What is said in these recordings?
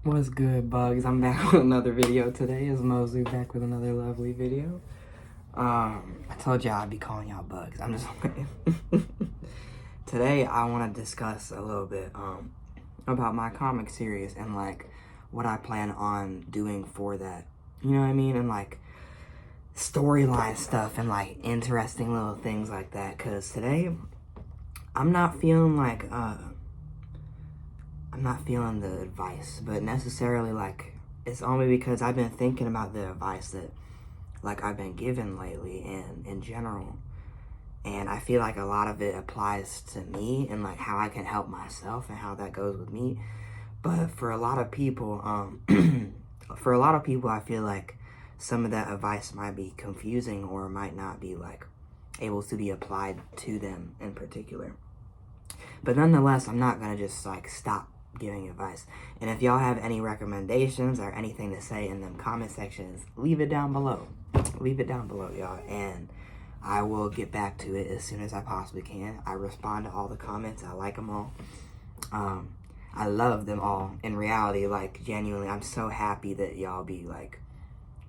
What's good, bugs? I'm back with another video today. It's Mosley back with another lovely video. I told y'all I'd be calling y'all bugs. I'm just playing. Today I want to discuss a little bit about my comic series and like what I plan on doing for that. You know what I mean? And like storyline stuff and like interesting little things like that. Cause today I'm not feeling like I'm not feeling the advice, but necessarily like it's only because I've been thinking about the advice that like I've been given lately and in general, and I feel like a lot of it applies to me and like how I can help myself and how that goes with me. But for a lot of people, I feel like some of that advice might be confusing or might not be like able to be applied to them in particular. But nonetheless, I'm not gonna just like stop giving advice. And if y'all have any recommendations or anything to say in them comment sections, leave it down below. Leave it down below, y'all, and I will get back to it as soon as I possibly can. I respond to all the comments. I like them all. I love them all. In reality, like genuinely, I'm so happy that y'all be like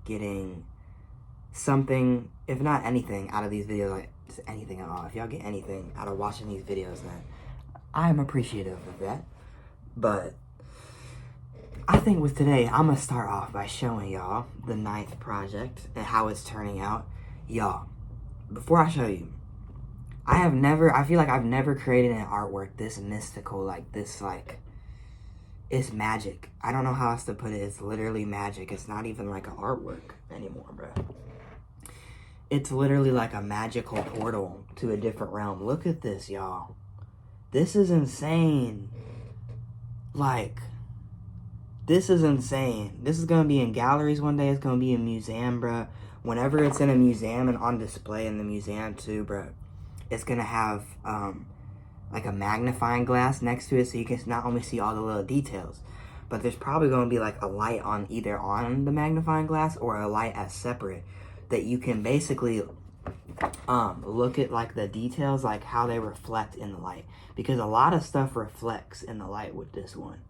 getting something, if not anything, out of these videos, like just anything at all. If y'all get anything out of watching these videos, then I am appreciative of that. But I think with today, I'm going to start off by showing y'all the 9th project and how it's turning out. Y'all, before I show you, I feel like I've never created an artwork this mystical, like this, like, it's magic. I don't know how else to put it. It's literally magic. It's not even like an artwork anymore, bro. It's literally like a magical portal to a different realm. Look at this, y'all. This is insane. Like, this is insane. This is going to be in galleries one day. It's going to be in a museum, bro. Whenever it's in a museum and on display in the museum too, bro, it's going to have, like a magnifying glass next to it so you can not only see all the little details, but there's probably going to be like a light on either on the magnifying glass or a light as separate that you can basically look at like the details, like how they reflect in the light, because a lot of stuff reflects in the light with this one.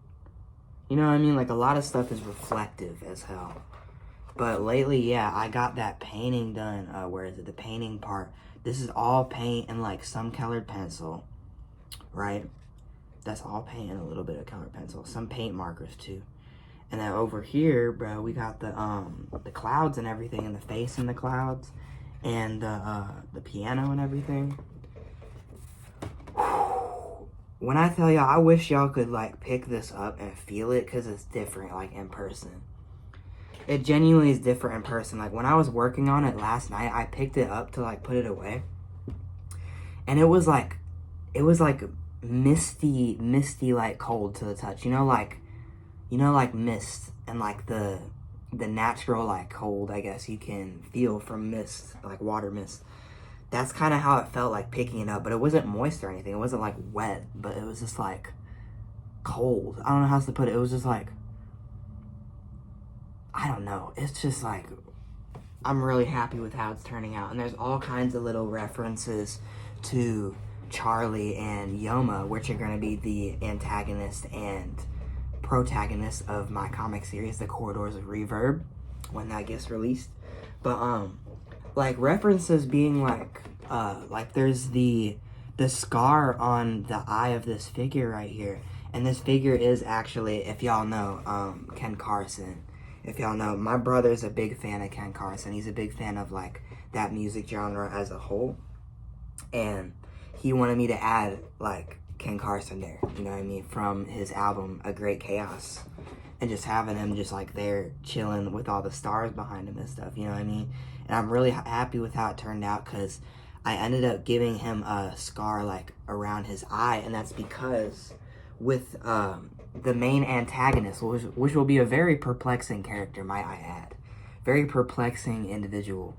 You know what I mean? Like a lot of stuff is reflective as hell. But lately, yeah, I got that painting done. Where is it? The painting part. This is all paint and like some colored pencil, right? That's all paint and a little bit of colored pencil. Some paint markers too. And then over here, bro, we got the clouds and everything, and the face in the clouds, and the piano and everything. When I tell y'all, I wish y'all could like pick this up and feel it, because it's different like in person. It genuinely is different in person. Like when I was working on it last night, I picked it up to like put it away, and it was like misty like cold to the touch. You know like mist and like the natural like cold, I guess you can feel from mist, like water mist. That's kind of how it felt like picking it up, but it wasn't moist or anything. It wasn't like wet, but it was just like cold. I don't know how else to put it. It was just like, I don't know. It's just like, I'm really happy with how it's turning out. And there's all kinds of little references to Charlie and Yoma, which are going to be the antagonist and protagonist of my comic series, The Corridors of Reverb, when that gets released. But like references being like there's the scar on the eye of this figure right here, and this figure is actually, if y'all know, Ken Carson. If y'all know, my brother's a big fan of Ken Carson. He's a big fan of like that music genre as a whole, and he wanted me to add like Ken Carson there, you know what I mean, from his album A Great Chaos, and just having him just like there chilling with all the stars behind him and stuff, you know what I mean. And I'm really happy with how it turned out, because I ended up giving him a scar like around his eye, and that's because with the main antagonist, which will be a very perplexing character, might I add, very perplexing individual.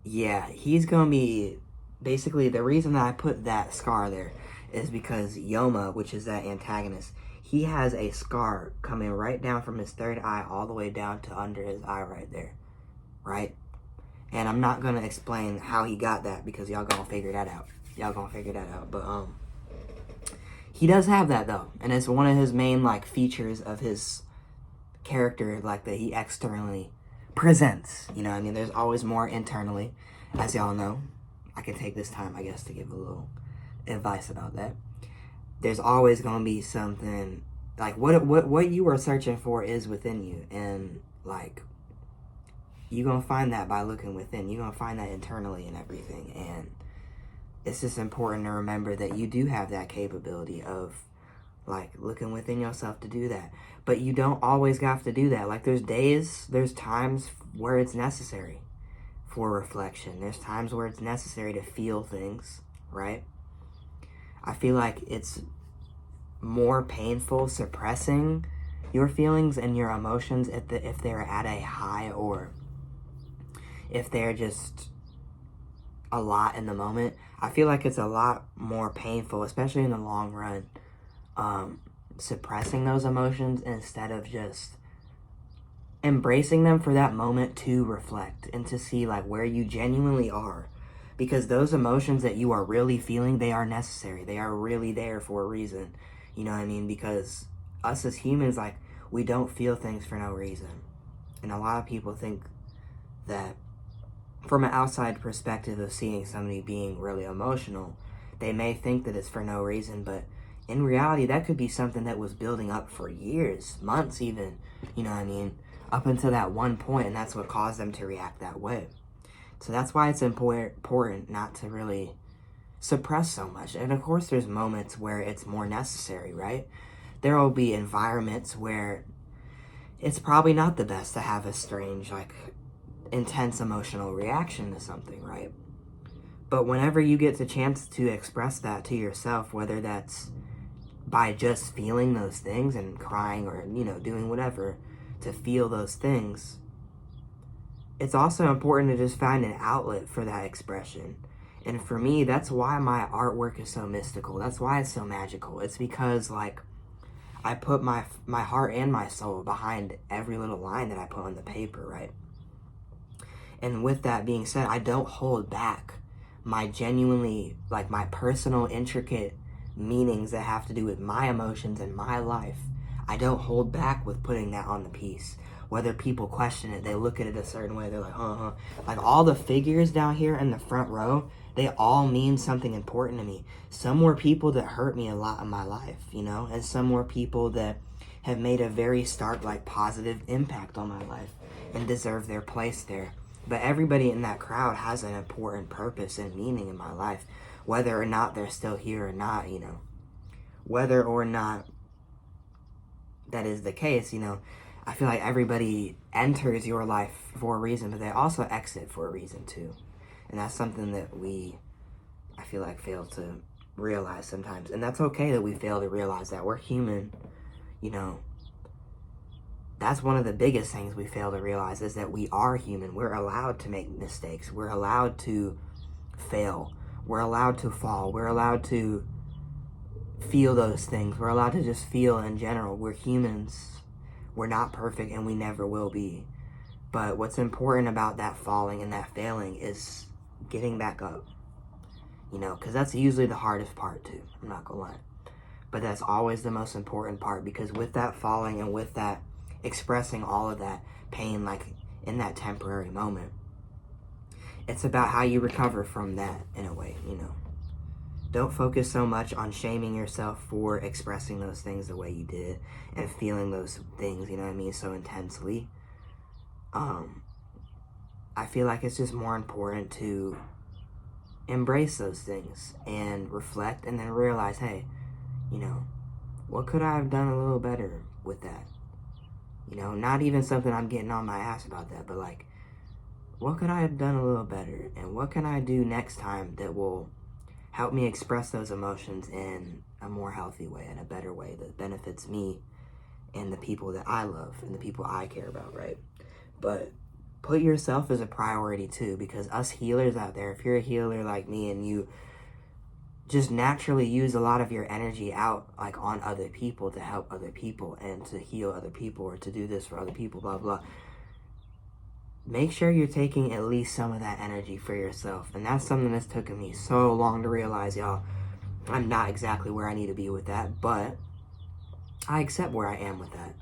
Yeah, he's gonna be basically, the reason that I put that scar there is because Yoma, which is that antagonist, he has a scar coming right down from his third eye all the way down to under his eye right there, right? And I'm not going to explain how he got that, because y'all going to figure that out. But He does have that though, and it's one of his main like features of his character, like that he externally presents. You know what I mean? There's always more internally, as y'all know. I can take this time, I guess, to give a little advice about that. There's always gonna be something like what you are searching for is within you, and like you're gonna find that by looking within. You're gonna find that internally and everything, and it's just important to remember that you do have that capability of like looking within yourself to do that. But you don't always have to do that. Like there's times where it's necessary for reflection. There's times where it's necessary to feel things, right? I feel like it's more painful suppressing your feelings and your emotions if they're at a high, or if they're just a lot in the moment. I feel like it's a lot more painful, especially in the long run, suppressing those emotions instead of just embracing them for that moment to reflect and to see like where you genuinely are. Because those emotions that you are really feeling, they are necessary. They are really there for a reason. You know what I mean? Because us as humans, like, we don't feel things for no reason. And a lot of people think that from an outside perspective of seeing somebody being really emotional, they may think that it's for no reason, but in reality, that could be something that was building up for years, months even, you know what I mean, up until that one point, and that's what caused them to react that way. So that's why it's important not to really suppress so much. And of course, there's moments where it's more necessary, right? There will be environments where it's probably not the best to have a strange, like, intense emotional reaction to something, right? But whenever you get the chance to express that to yourself, whether that's by just feeling those things and crying or, you know, doing whatever to feel those things, it's also important to just find an outlet for that expression. And for me, that's why my artwork is so mystical. That's why it's so magical. It's because, like, I put my heart and my soul behind every little line that I put on the paper, right? And with that being said, I don't hold back my genuinely, like, my personal, intricate meanings that have to do with my emotions and my life. I don't hold back with putting that on the piece. Whether people question it, they look at it a certain way, they're like, Like, all the figures down here in the front row, they all mean something important to me. Some were people that hurt me a lot in my life, you know? And some were people that have made a very stark, like, positive impact on my life and deserve their place there. But everybody in that crowd has an important purpose and meaning in my life, whether or not they're still here or not, you know. Whether or not that is the case, you know, I feel like everybody enters your life for a reason, but they also exit for a reason too. And that's something that I feel like, fail to realize sometimes. And that's okay that we fail to realize that. We're human, you know. That's one of the biggest things we fail to realize, is that we are human. We're allowed to make mistakes. We're allowed to fail. We're allowed to fall. We're allowed to feel those things. We're allowed to just feel in general. We're humans. We're not perfect, and we never will be. But what's important about that falling and that failing is getting back up. You know, because that's usually the hardest part too. I'm not gonna lie. But that's always the most important part, because with that falling and with that expressing all of that pain, like in that temporary moment, it's about how you recover from that in a way, you know. Don't focus so much on shaming yourself for expressing those things the way you did and feeling those things, you know what I mean, so intensely. I feel like it's just more important to embrace those things and reflect, and then realize, hey, you know, what could I have done a little better with that? You know, not even something I'm getting on my ass about that, but like, what could I have done a little better? And what can I do next time that will help me express those emotions in a more healthy way, in a better way that benefits me and the people that I love and the people I care about, right? But put yourself as a priority too, because us healers out there, if you're a healer like me and you just naturally use a lot of your energy out, like, on other people to help other people and to heal other people or to do this for other people, blah, blah, make sure you're taking at least some of that energy for yourself. And that's something that's taken me so long to realize, y'all. I'm not exactly where I need to be with that, but I accept where I am with that.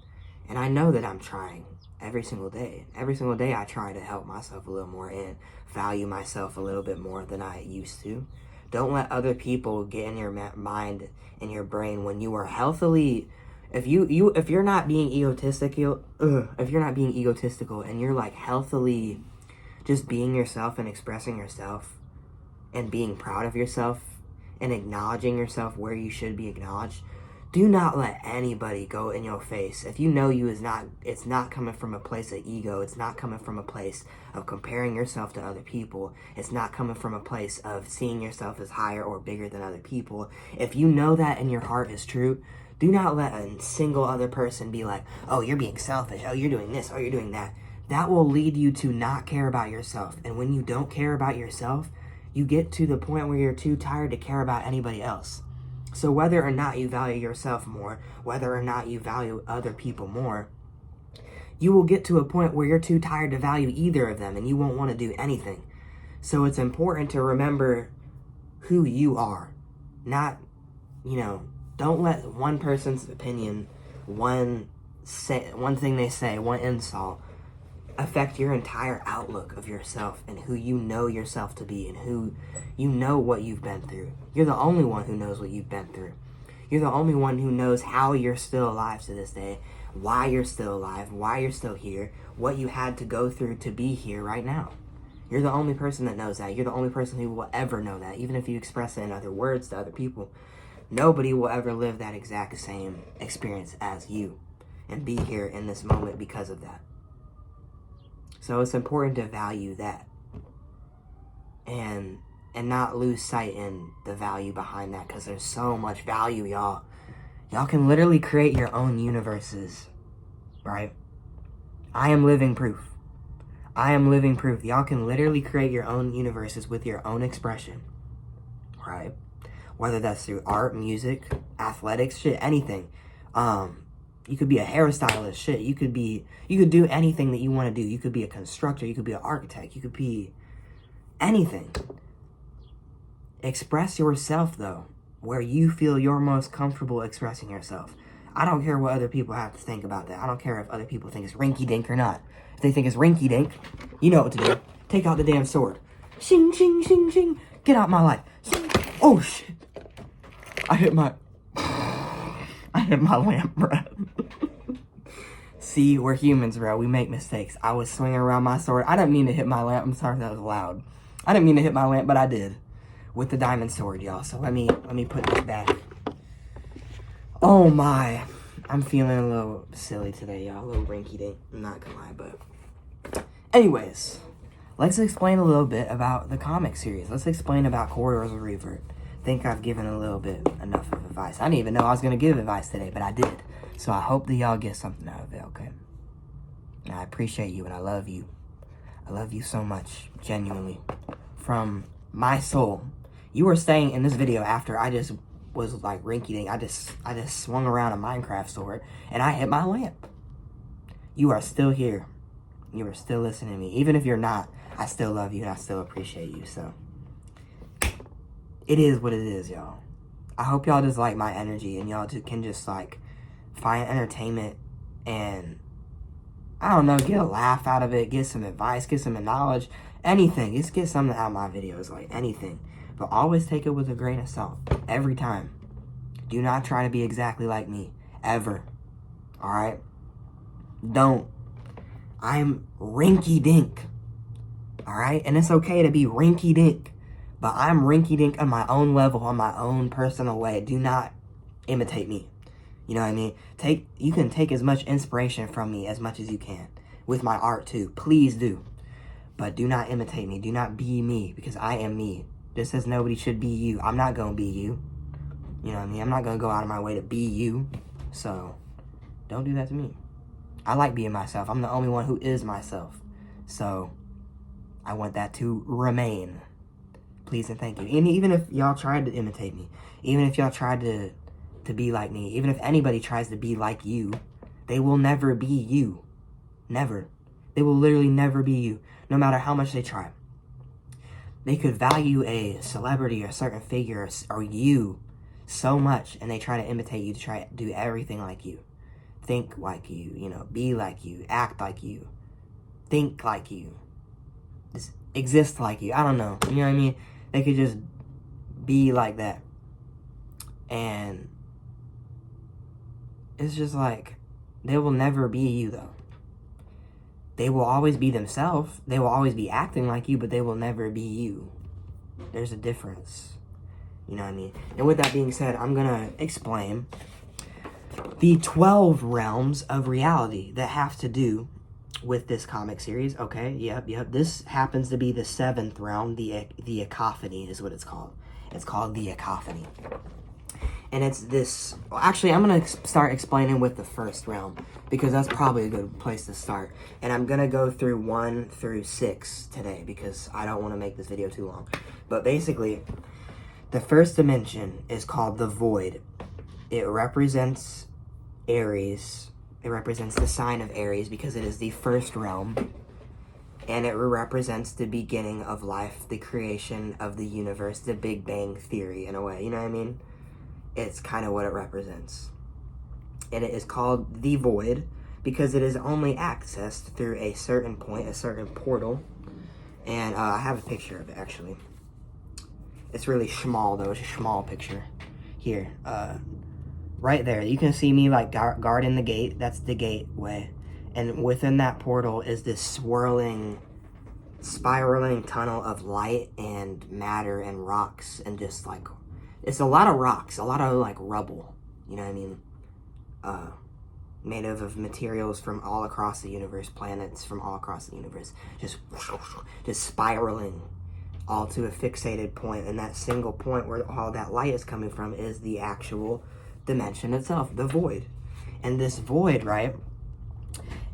And I know that I'm trying every single day. Every single day I try to help myself a little more and value myself a little bit more than I used to. Don't let other people get in your mind and your brain when you are healthily. If you're not being egotistical, if you're not being egotistical and you're like healthily just being yourself and expressing yourself and being proud of yourself and acknowledging yourself where you should be acknowledged, do not let anybody go in your face. If you know it's not coming from a place of ego. It's not coming from a place of comparing yourself to other people. It's not coming from a place of seeing yourself as higher or bigger than other people. If you know that in your heart is true, do not let a single other person be like, oh, you're being selfish. Oh, you're doing this. Oh, you're doing that. That will lead you to not care about yourself. And when you don't care about yourself, you get to the point where you're too tired to care about anybody else. So whether or not you value yourself more, whether or not you value other people more, you will get to a point where you're too tired to value either of them and you won't want to do anything. So it's important to remember who you are. Not, don't let one person's opinion, one thing they say, one insult, affect your entire outlook of yourself and who you know yourself to be and who you know what you've been through. You're the only one who knows what you've been through. You're the only one who knows how you're still alive to this day, why you're still alive, why you're still here, what you had to go through to be here right now. You're the only person that knows that. You're the only person who will ever know that. Even if you express it in other words to other people, nobody will ever live that exact same experience as you and be here in this moment because of that. So it's important to value that and not lose sight in the value behind that, because there's so much value, y'all. Y'all can literally create your own universes, right? I am living proof. I am living proof. Y'all can literally create your own universes with your own expression, right? Whether that's through art, music, athletics, shit, anything. You could be a hairstylist, shit. You could do anything that you want to do. You could be a constructor. You could be an architect. You could be anything. Express yourself, though, where you feel you're most comfortable expressing yourself. I don't care what other people have to think about that. I don't care if other people think it's rinky-dink or not. If they think it's rinky-dink, you know what to do. Take out the damn sword. Shing, shing, shing, shing. Get out my life. Shing. Oh, shit. I hit my lamp, bro. See, we're humans, bro. We make mistakes. I was swinging around my sword. I didn't mean to hit my lamp. I'm sorry if that was loud. I didn't mean to hit my lamp, but I did. With the diamond sword, y'all. So let me put this back. Oh my. I'm feeling a little silly today, y'all. A little rinky-dink. I'm not gonna lie, but... Anyways, let's explain a little bit about the comic series. Let's explain about Corridors of Revert. Think I've given a little bit enough of advice. I didn't even know I was going to give advice today, but I did. So I hope that y'all get something out of it, okay? And I appreciate you and I love you. I love you so much, genuinely. From my soul. You were staying in this video after I just was like rinky-dink. I just swung around a Minecraft sword and I hit my lamp. You are still here. You are still listening to me. Even if you're not, I still love you and I still appreciate you, so... It is what it is, y'all. I hope y'all just like my energy and y'all can just like find entertainment and, I don't know, get a laugh out of it, get some advice, get some knowledge, anything. Just get something out of my videos, like anything. But always take it with a grain of salt, every time. Do not try to be exactly like me, ever. Alright? Don't. I'm rinky-dink. Alright? And it's okay to be rinky-dink. But I'm rinky-dink on my own level, on my own personal way. Do not imitate me. You know what I mean? You can take as much inspiration from me as much as you can. With my art too. Please do. But do not imitate me. Do not be me. Because I am me. Just as nobody should be you. I'm not going to be you. You know what I mean? I'm not going to go out of my way to be you. So, don't do that to me. I like being myself. I'm the only one who is myself. So, I want that to remain. Please and thank you. And even if y'all tried to imitate me, even if y'all tried to be like me, even if anybody tries to be like you, they will never be you. Never. They will literally never be you, no matter how much they try. They could value a celebrity or a certain figure or you so much, and they try to imitate you, to try to do everything like you. Think like you, you know, be like you, act like you, think like you, just exist like you. I don't know. You know what I mean? They could just be like that. And it's just like, they will never be you, though. They will always be themselves. They will always be acting like you, but they will never be you. There's a difference. You know what I mean? And with that being said, I'm going to explain the 12 realms of reality that have to do with this comic series. Okay, yep. This happens to be the 7th realm. The Ecophany is what it's called. It's called the Ecophany. And it's this... Well, actually, I'm going to start explaining with the 1st realm, because that's probably a good place to start. And I'm going to go through 1 through 6 today, because I don't want to make this video too long. But basically, the first dimension is called the Void. It represents Aries. It represents the sign of Aries, because it is the 1st realm. And it represents the beginning of life, the creation of the universe, the Big Bang Theory, in a way. You know what I mean? It's kind of what it represents. And it is called the Void because it is only accessed through a certain point, a certain portal. And I have a picture of it, actually. It's really small, though. It's a small picture. Here. Right there. You can see me, like, guarding the gate. That's the gateway. And within that portal is this swirling, spiraling tunnel of light and matter and rocks and just, like... It's a lot of rocks, a lot of, like, rubble, you know what I mean? Made of materials from all across the universe, planets from all across the universe, just spiraling all to a fixated point, and that single point where all that light is coming from is the actual dimension itself, the Void. And this Void, right,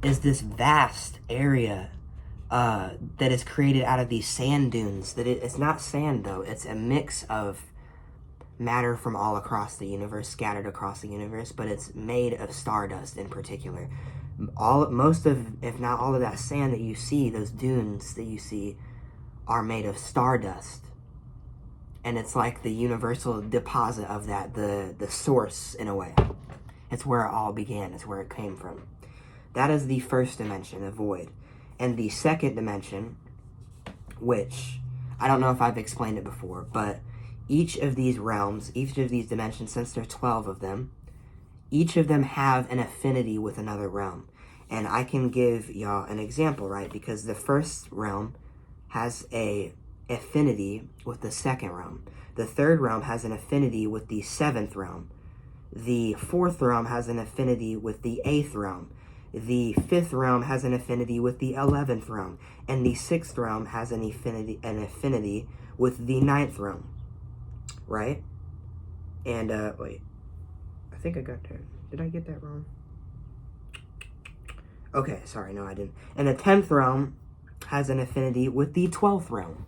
is this vast area that is created out of these sand dunes. It's not sand, though. It's a mix of matter from all across the universe, scattered across the universe, but it's made of stardust in particular. Most of, if not all of that sand that you see, those dunes that you see, are made of stardust. And it's like the universal deposit of that, the source, in a way. It's where it all began. It's where it came from. That is the 1st dimension, the Void. And the 2nd dimension, which, I don't know if I've explained it before, but each of these realms, each of these dimensions, since there are 12 of them, each of them have an affinity with another realm. And I can give y'all an example, right? Because the 1st realm has a affinity with the 2nd realm. The 3rd realm has an affinity with the 7th realm. The 4th realm has an affinity with the 8th realm. The 5th realm has an affinity with the 11th realm. And the 6th realm has an affinity with the 9th realm. Right? And, wait. I think I got that. Did I get that wrong? Okay, sorry, no, I didn't. And the 10th realm has an affinity with the 12th realm.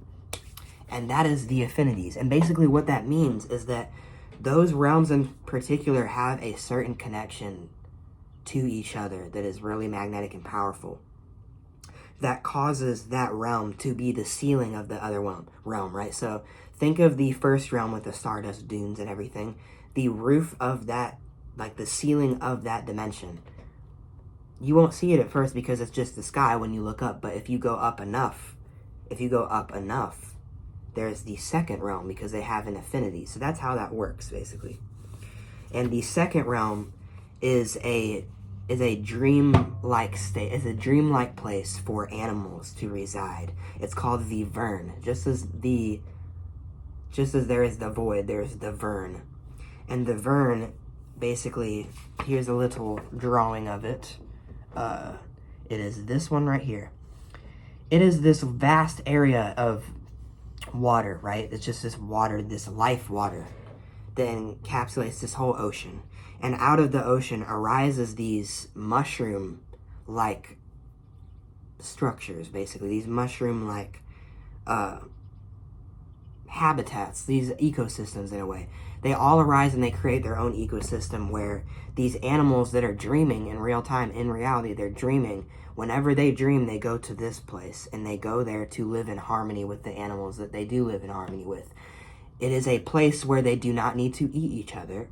And that is the affinities. And basically what that means is that those realms in particular have a certain connection to each other that is really magnetic and powerful. That causes that realm to be the ceiling of the other realm, right? So think of the 1st realm with the stardust dunes and everything. The roof of that, like the ceiling of that dimension, you won't see it at first because it's just the sky when you look up. But if you go up enough, there's the 2nd realm because they have an affinity. So that's how that works, basically. And the 2nd realm is a dream-like state. It's a dream-like place for animals to reside. It's called the Vern. Just as there is the Void, there's the Vern. And the Vern, basically, here's a little drawing of it. It is this one right here. It is this vast area of water, right? It's just this water, this life water, that encapsulates this whole ocean. And out of the ocean arises these mushroom-like structures, basically. These mushroom-like habitats, these ecosystems in a way. They all arise and they create their own ecosystem where these animals that are dreaming in real time, in reality, they're dreaming. Whenever they dream, they go to this place and they go there to live in harmony with the animals that they do live in harmony with. It is a place where they do not need to eat each other.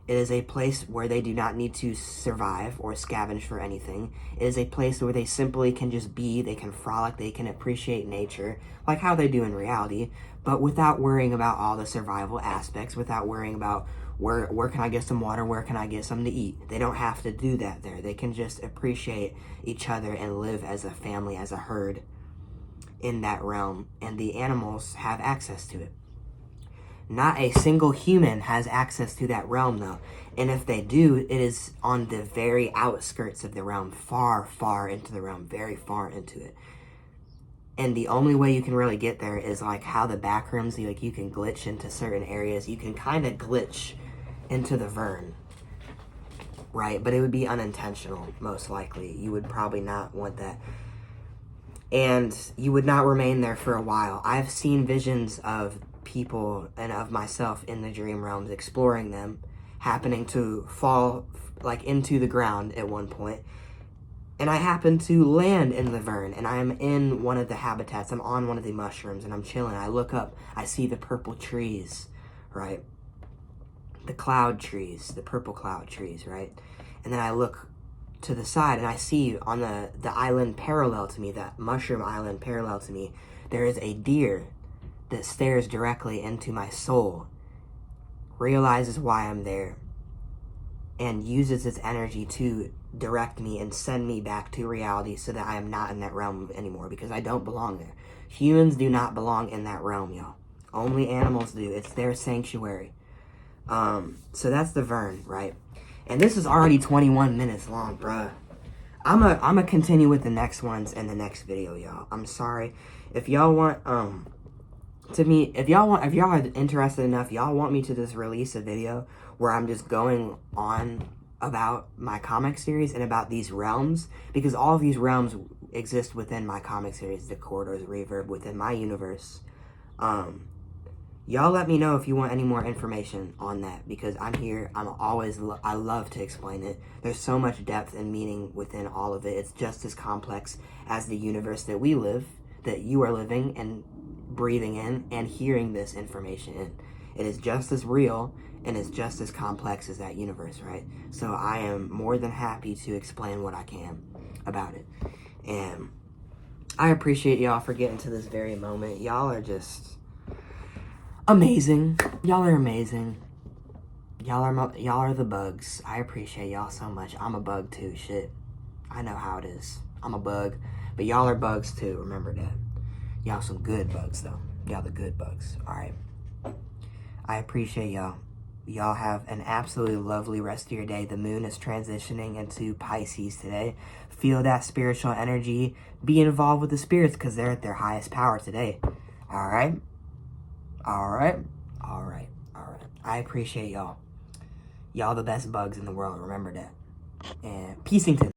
It is a place where they do not need to survive or scavenge for anything. It is a place where they simply can just be, they can frolic, they can appreciate nature, like how they do in reality, but without worrying about all the survival aspects, without worrying about where can I get some water, where can I get something to eat. They don't have to do that there. They can just appreciate each other and live as a family, as a herd in that realm, and the animals have access to it. Not a single human has access to that realm, though. And if they do, it is on the very outskirts of the realm, far, far into the realm, very far into it. And the only way you can really get there is like how the back rooms, like you can glitch into certain areas. You can kind of glitch into the Vern, right? But it would be unintentional, most likely. You would probably not want that. And you would not remain there for a while. I've seen visions of people and of myself in the dream realms, exploring them, happening to fall like into the ground at one point, and I happen to land in the Vern, and I am in one of the habitats. I'm on one of the mushrooms, and I'm chilling. I look up, I see the purple trees, right? The cloud trees, the purple cloud trees, right? And then I look to the side, and I see on the island parallel to me, that mushroom island parallel to me, there is a deer that stares directly into my soul, realizes why I'm there, and uses its energy to direct me and send me back to reality so that I am not in that realm anymore, because I don't belong there. Humans do not belong in that realm, y'all. Only animals do. It's their sanctuary. So that's the Vern, right? And this is already 21 minutes long, bruh. I'm a continue with the next ones in the next video, y'all. I'm sorry. If y'all want, if y'all are interested enough, y'all want me to just release a video where I'm just going on about my comic series and about these realms, because all of these realms exist within my comic series, the Corridors of Reverb, within my universe. Y'all let me know if you want any more information on that, because I'm here. I love to explain it. There's so much depth and meaning within all of it. It's just as complex as the universe that we live, that you are living and breathing in and hearing this information in. It is just as real and it's just as complex as that universe, right? So I am more than happy to explain what I can about it. And I appreciate y'all for getting to this very moment. Y'all are just amazing. Y'all are amazing. Y'all are the bugs. I appreciate y'all so much. I'm a bug too, shit. I know how it is. I'm a bug. But y'all are bugs too, remember that. Y'all some good bugs, though. Y'all the good bugs. Alright. I appreciate y'all. Y'all have an absolutely lovely rest of your day. The moon is transitioning into Pisces today. Feel that spiritual energy. Be involved with the spirits, because they're at their highest power today. Alright? Alright? Alright. Alright. I appreciate y'all. Y'all the best bugs in the world. Remember that. And peacington.